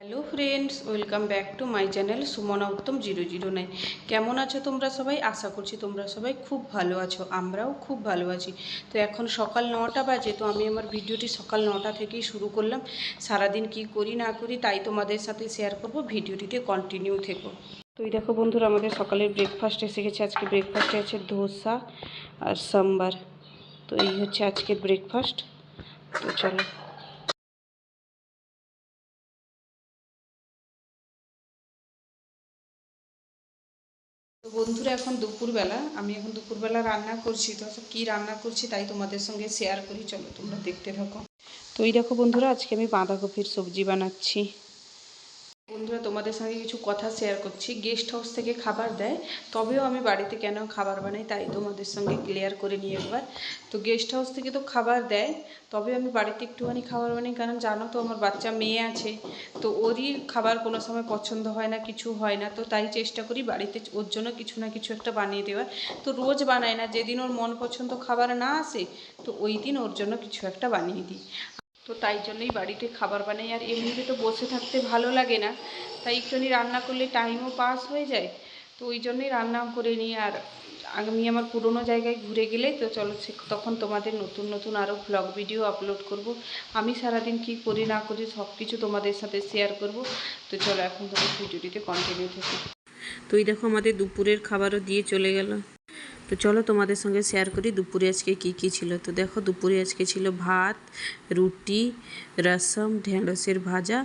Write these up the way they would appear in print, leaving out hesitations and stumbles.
Hello friends, welcome back to my channel Sumana Uttam 009। কেমন আছো তোমরা সবাই? আশা করছি তোমরা সবাই খুব ভালো আছো, আমরাও খুব ভালো আছি। তো এখন সকাল 9টা বাজে, তো আমি আমার ভিডিওটি সকাল 9টা থেকেই শুরু করলাম। সারাদিন কি করি না করি তাই তোমাদের সাথে শেয়ার করব, ভিডিওটিতে কন্টিনিউ থেকো। তো এই দেখো বন্ধুরা, আমাদের সকালের ব্রেকফাস্ট এসে গেছে। আজকে ব্রেকফাস্টে আছে ধোসা আর সাম্বার। তো এই হচ্ছে আজকের ব্রেকফাস্ট। তো চলো। তো বন্ধুরা, আমি এখন দুপুরবেলা রান্না করছি। তো কী রান্না করছি তাই তোমাদের সঙ্গে শেয়ার করি, চলো তোমরা দেখতে থাকো। তো এই দেখো বন্ধুরা, আজকে আমি বাঁধাকপির সবজি বানাচ্ছি। বন্ধুরা, তোমাদের সঙ্গে কিছু কথা শেয়ার করছি। গেস্ট হাউস থেকে খাবার দেয়, তবেও আমি বাড়িতে কেন খাবার বানাই তাই তোমাদের সঙ্গে ক্লিয়ার করে নিই একবার। তো গেস্ট হাউস থেকে তো খাবার দেয়, তবে আমি বাড়িতে একটুখানি খাবার বানাই, কারণ জানো তো আমার বাচ্চা মেয়ে আছে। তো ওরই খাবার কোনো সময় পছন্দ হয় না, কিছু হয় না, তো তাই চেষ্টা করি বাড়িতে ওর জন্য কিছু না কিছু একটা বানিয়ে দেওয়ার। তো রোজ বানাই না, যেদিন ওর মন পছন্দ খাবার না আসে তো ওই দিন ওর জন্য কিছু একটা বানিয়ে দিই। তো তাই জন্যই বাড়িতে খাবার বানাই। আর এমনিতে তো বসে থাকতে ভালো লাগে না, তাই একটুখানি রান্না করলে টাইমও পাস হয়ে যায়। তো ওই জন্যই রান্না করে নিই। আর আমি আমার পুরোনো জায়গায় ঘুরে গেলে তো চলো তখন তোমাদের নতুন নতুন আরও ব্লগ ভিডিও আপলোড করব। আমি সারাদিন কী করি না করি সব কিছু তোমাদের সাথে শেয়ার করব। তো চলো এখন তোমার ভিডিওটিতে কন্টিনিউ থেকে। তো এই দেখো, আমাদের দুপুরের খাবারও দিয়ে চলে গেল। তো চলো তোমাদের সঙ্গে শেয়ার করি দুপুরে আজকে কী ছিল। তো দেখো, দুপুরে আজকে ছিল ভাত, রুটি, রসম, ঢেঁড়সের ভাজা,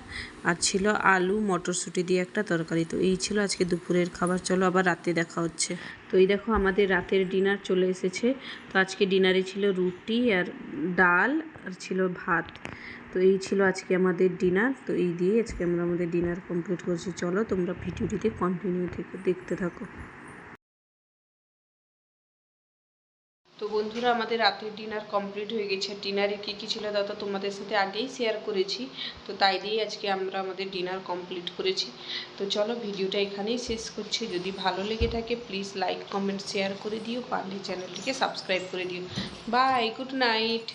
আর ছিল আলু মটরশুঁটি দিয়ে একটা তরকারি। তো এই ছিল আজকে দুপুরের খাবার। চলো আবার রাতে দেখা হচ্ছে। তো এই দেখো, আমাদের রাতের ডিনার চলে এসেছে। তো আজকে ডিনারে ছিল রুটি আর ডাল আর ছিল ভাত। তো এই ছিল আজকে আমাদের ডিনার। তো এই দিয়ে আজকে আমরা আমাদের ডিনার কমপ্লিট করছি। চলো তোমরা ভিডিওটিতে কন্টিনিউ থেকে দেখতে থাকো। তো বন্ধুরা, আমাদের রাতের ডিনার কমপ্লিট হয়ে গেছে। ডিনারে কী ছিল তা তো তোমাদের সাথে আগেই শেয়ার করেছি। তো তাই দিয়েই আজকে আমরা আমাদের ডিনার কমপ্লিট করেছি। তো চলো ভিডিওটা এখানেই শেষ করছি। যদি ভালো লেগে থাকে প্লিজ লাইক কমেন্ট শেয়ার করে দিও, পারলে চ্যানেলটিকে সাবস্ক্রাইব করে দিও। Bye, good night.